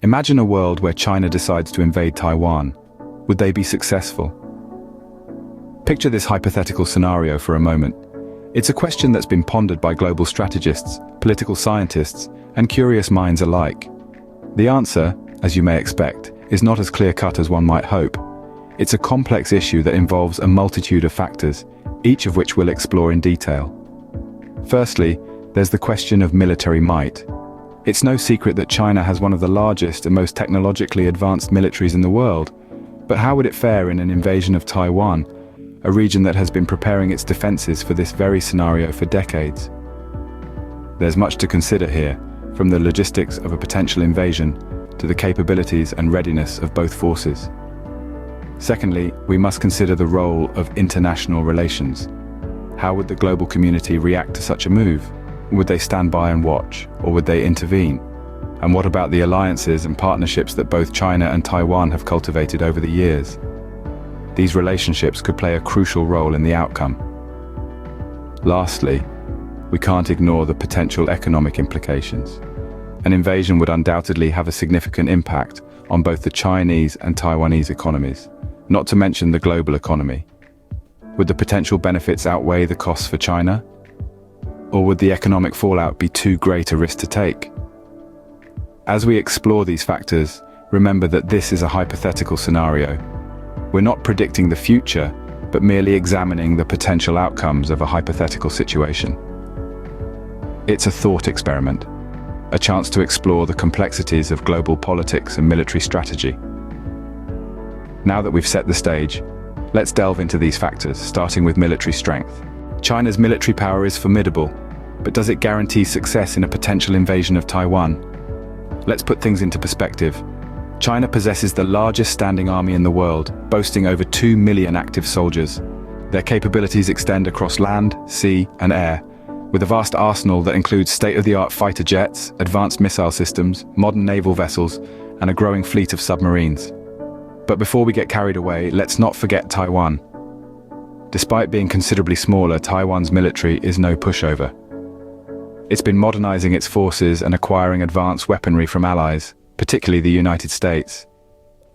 Imagine a world where China decides to invade Taiwan. Would they be successful? Picture this hypothetical scenario for a moment. It's a question that's been pondered by global strategists, political scientists, and curious minds alike. The answer, as you may expect, is not as clear-cut as one might hope. It's a complex issue that involves a multitude of factors, each of which we'll explore in detail. Firstly, there's the question of military might. It's no secret that China has one of the largest and most technologically advanced militaries in the world. But how would it fare in an invasion of Taiwan, a region that has been preparing its defenses for this very scenario for decades? There's much to consider here, from the logistics of a potential invasion to the capabilities and readiness of both forces. Secondly, we must consider the role of international relations. How would the global community react to such a move? Would they stand by and watch, or would they intervene? And what about the alliances and partnerships that both China and Taiwan have cultivated over the years? These relationships could play a crucial role in the outcome. Lastly, we can't ignore the potential economic implications. An invasion would undoubtedly have a significant impact on both the Chinese and Taiwanese economies, not to mention the global economy. Would the potential benefits outweigh the costs for China? Or would the economic fallout be too great a risk to take? As we explore these factors, remember that this is a hypothetical scenario. We're not predicting the future, but merely examining the potential outcomes of a hypothetical situation. It's a thought experiment, a chance to explore the complexities of global politics and military strategy. Now that we've set the stage, let's delve into these factors, starting with military strength. China's military power is formidable, but does it guarantee success in a potential invasion of Taiwan? Let's put things into perspective. China possesses the largest standing army in the world, boasting over 2 million active soldiers. Their capabilities extend across land, sea, and air, with a vast arsenal that includes state-of-the-art fighter jets, advanced missile systems, modern naval vessels, and a growing fleet of submarines. But before we get carried away, let's not forget Taiwan. Despite being considerably smaller, Taiwan's military is no pushover. It's been modernizing its forces and acquiring advanced weaponry from allies, particularly the United States.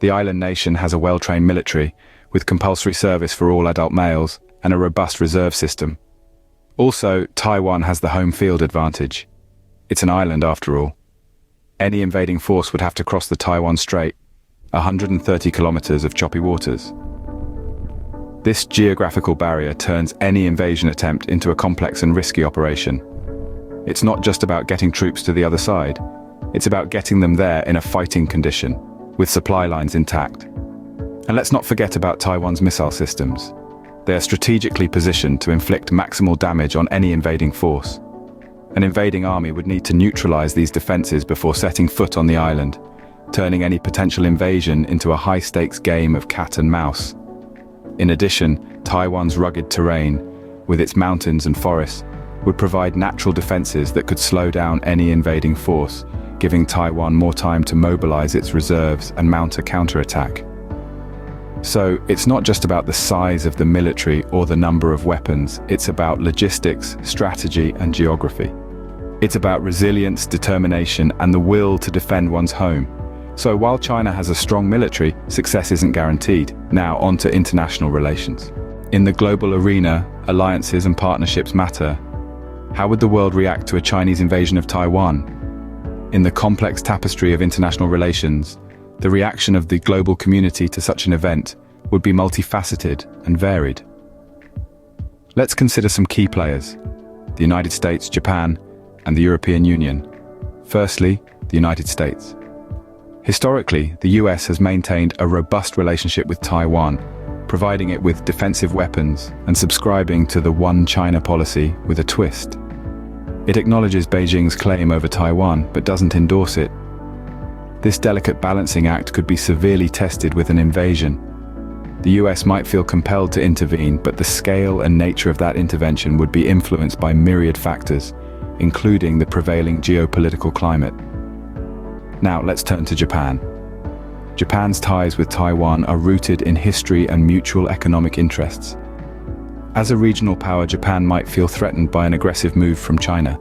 The island nation has a well-trained military, with compulsory service for all adult males and a robust reserve system. Also, Taiwan has the home field advantage. It's an island after all. Any invading force would have to cross the Taiwan Strait, 130 kilometers of choppy waters. This geographical barrier turns any invasion attempt into a complex and risky operation. It's not just about getting troops to the other side. It's about getting them there in a fighting condition, with supply lines intact. And let's not forget about Taiwan's missile systems. They are strategically positioned to inflict maximal damage on any invading force. An invading army would need to neutralize these defenses before setting foot on the island, turning any potential invasion into a high-stakes game of cat and mouse. In addition, Taiwan's rugged terrain, with its mountains and forests, would provide natural defenses that could slow down any invading force, giving Taiwan more time to mobilize its reserves and mount a counterattack. So, it's not just about the size of the military or the number of weapons, it's about logistics, strategy, and geography. It's about resilience, determination, and the will to defend one's home. So while China has a strong military, success isn't guaranteed. Now on to international relations. In the global arena, alliances and partnerships matter. How would the world react to a Chinese invasion of Taiwan? In the complex tapestry of international relations, the reaction of the global community to such an event would be multifaceted and varied. Let's consider some key players: the United States, Japan, and the European Union. Firstly, the United States. Historically, the US has maintained a robust relationship with Taiwan, providing it with defensive weapons and subscribing to the One China policy with a twist. It acknowledges Beijing's claim over Taiwan, but doesn't endorse it. This delicate balancing act could be severely tested with an invasion. The US might feel compelled to intervene, but the scale and nature of that intervention would be influenced by myriad factors, including the prevailing geopolitical climate. Now let's turn to Japan. Japan's ties with Taiwan are rooted in history and mutual economic interests. As a regional power, Japan might feel threatened by an aggressive move from China.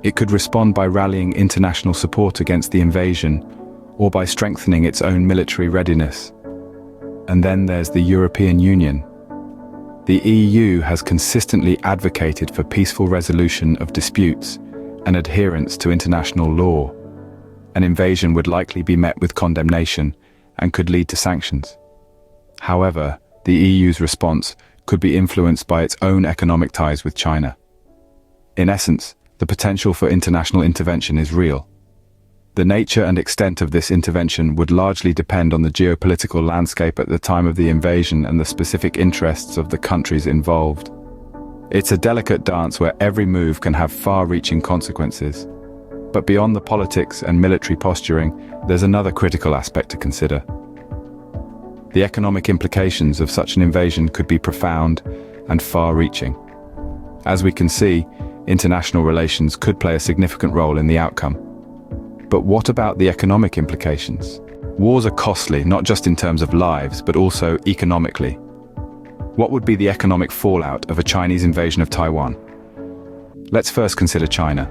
It could respond by rallying international support against the invasion, or by strengthening its own military readiness. And then there's the European Union. The EU has consistently advocated for peaceful resolution of disputes and adherence to international law. An invasion would likely be met with condemnation and could lead to sanctions. However, the EU's response could be influenced by its own economic ties with China. In essence, the potential for international intervention is real. The nature and extent of this intervention would largely depend on the geopolitical landscape at the time of the invasion and the specific interests of the countries involved. It's a delicate dance where every move can have far-reaching consequences. But beyond the politics and military posturing, there's another critical aspect to consider. The economic implications of such an invasion could be profound and far-reaching. As we can see, international relations could play a significant role in the outcome. But what about the economic implications? Wars are costly, not just in terms of lives, but also economically. What would be the economic fallout of a Chinese invasion of Taiwan? Let's first consider China.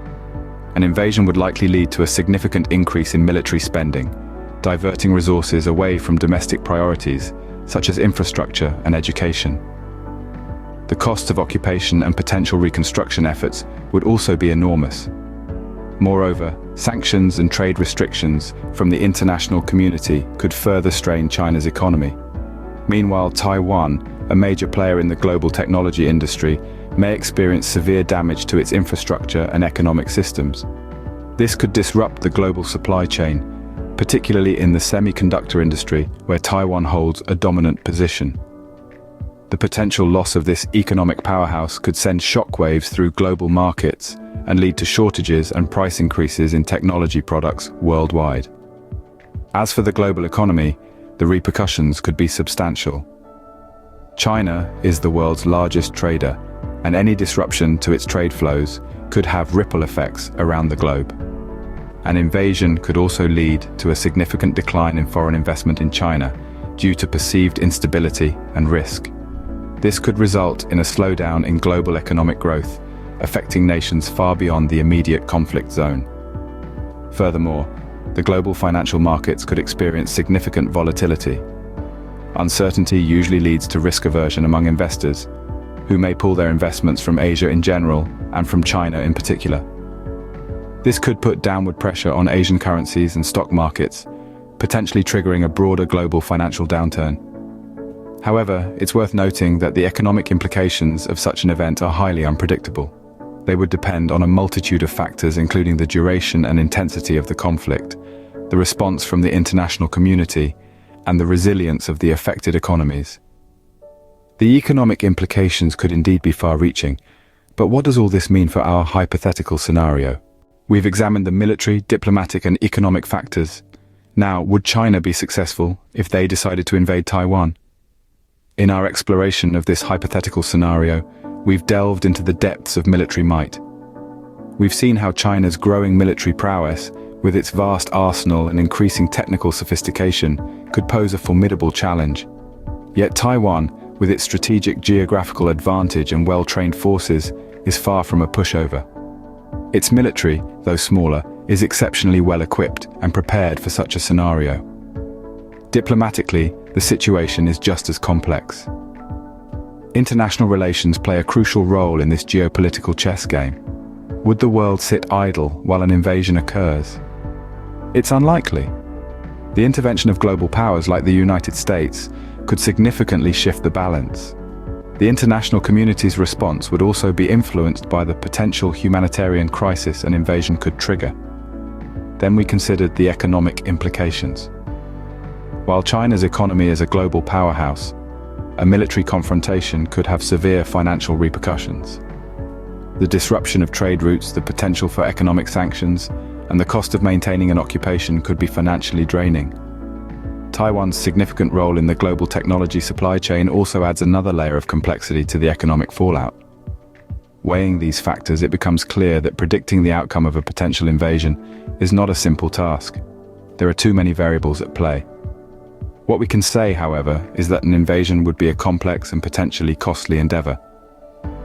An invasion would likely lead to a significant increase in military spending, diverting resources away from domestic priorities, such as infrastructure and education. The cost of occupation and potential reconstruction efforts would also be enormous. Moreover, sanctions and trade restrictions from the international community could further strain China's economy. Meanwhile, Taiwan, a major player in the global technology industry, may experience severe damage to its infrastructure and economic systems. This could disrupt the global supply chain, particularly in the semiconductor industry, where Taiwan holds a dominant position. The potential loss of this economic powerhouse could send shockwaves through global markets and lead to shortages and price increases in technology products worldwide. As for the global economy, the repercussions could be substantial. China is the world's largest trader, and any disruption to its trade flows could have ripple effects around the globe. An invasion could also lead to a significant decline in foreign investment in China due to perceived instability and risk. This could result in a slowdown in global economic growth, affecting nations far beyond the immediate conflict zone. Furthermore, the global financial markets could experience significant volatility. Uncertainty usually leads to risk aversion among investors, who may pull their investments from Asia in general and from China in particular. This could put downward pressure on Asian currencies and stock markets, potentially triggering a broader global financial downturn. However, it's worth noting that the economic implications of such an event are highly unpredictable. They would depend on a multitude of factors, including the duration and intensity of the conflict, the response from the international community, and the resilience of the affected economies. The economic implications could indeed be far-reaching, but what does all this mean for our hypothetical scenario? We've examined the military, diplomatic, and economic factors. Now, would China be successful if they decided to invade Taiwan? In our exploration of this hypothetical scenario, we've delved into the depths of military might. We've seen how China's growing military prowess, with its vast arsenal and increasing technical sophistication, could pose a formidable challenge. Yet Taiwan, with its strategic geographical advantage and well-trained forces, is far from a pushover. Its military, though smaller, is exceptionally well-equipped and prepared for such a scenario. Diplomatically, the situation is just as complex. International relations play a crucial role in this geopolitical chess game. Would the world sit idle while an invasion occurs? It's unlikely. The intervention of global powers like the United States could significantly shift the balance. The international community's response would also be influenced by the potential humanitarian crisis an invasion could trigger. Then we considered the economic implications. While China's economy is a global powerhouse, a military confrontation could have severe financial repercussions. The disruption of trade routes, the potential for economic sanctions, and the cost of maintaining an occupation could be financially draining. Taiwan's significant role in the global technology supply chain also adds another layer of complexity to the economic fallout. Weighing these factors, it becomes clear that predicting the outcome of a potential invasion is not a simple task. There are too many variables at play. What we can say, however, is that an invasion would be a complex and potentially costly endeavor.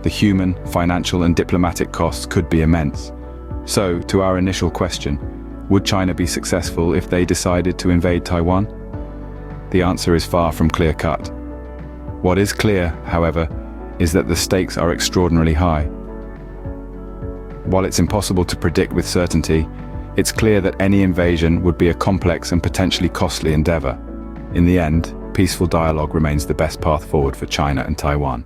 The human, financial, and diplomatic costs could be immense. So, to our initial question, Would China be successful if they decided to invade Taiwan? The answer is far from clear-cut. What is clear, however, is that the stakes are extraordinarily high. While it's impossible to predict with certainty, it's clear that any invasion would be a complex and potentially costly endeavor. In the end, peaceful dialogue remains the best path forward for China and Taiwan.